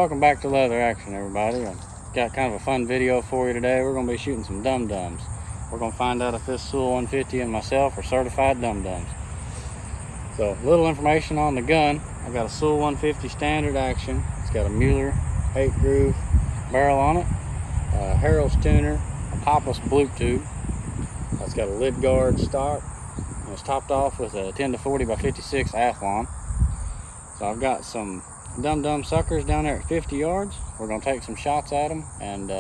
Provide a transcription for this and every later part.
Welcome back to Leather Action, everybody. I've got kind of a fun video for you today. We're going to be shooting some Dum Dums. We're going to find out if this Sewell 150 and myself are certified Dum Dums. So, a little information on the gun. I've got a Sewell 150 standard action. It's got a Mueller 8-groove barrel on it, a Harrell's tuner, a topless Bluetooth. It's got a lid guard stock, and it's topped off with a 10-40 by 56 Athlon. So I've got some Dum Dum suckers down there at 50 yards. We're going to take some shots at them and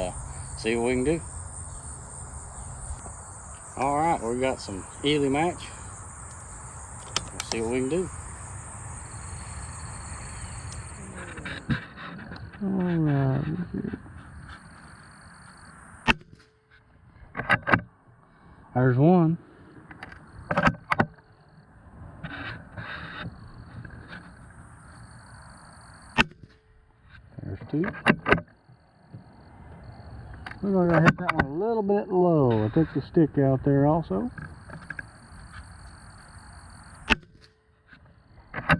see what we can do. Alright, we've got some Ely match. We'll see what we can do. Alright. There's one. There's two. Looks like I hit that one a little bit low. I took the stick out there also. I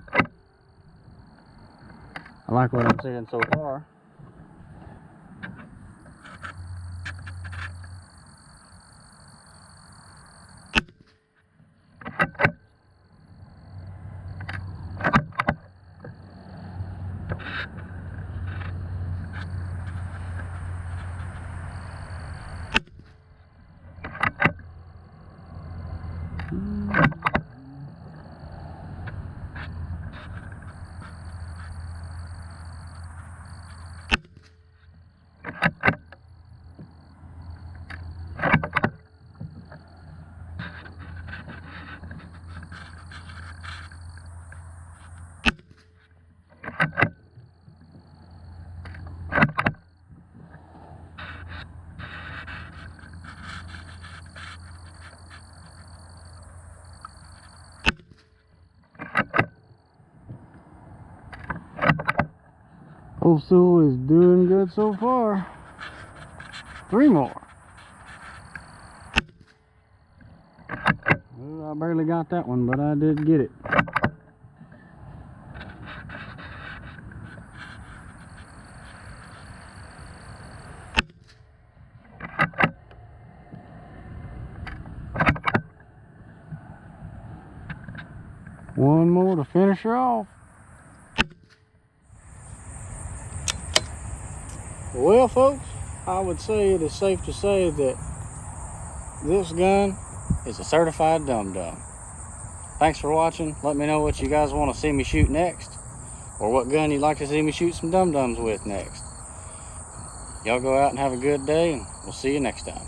like what I'm seeing so far. Old Sewell is doing good so far. 3 more. Well, I barely got that one, but I did get it. One more to finish her off. Well, folks, I would say it is safe to say that this gun is a certified Dum Dum. Thanks for watching. Let me know what you guys want to see me shoot next, or what gun you'd like to see me shoot some Dum Dums with next. Y'all go out and have a good day, and we'll see you next time.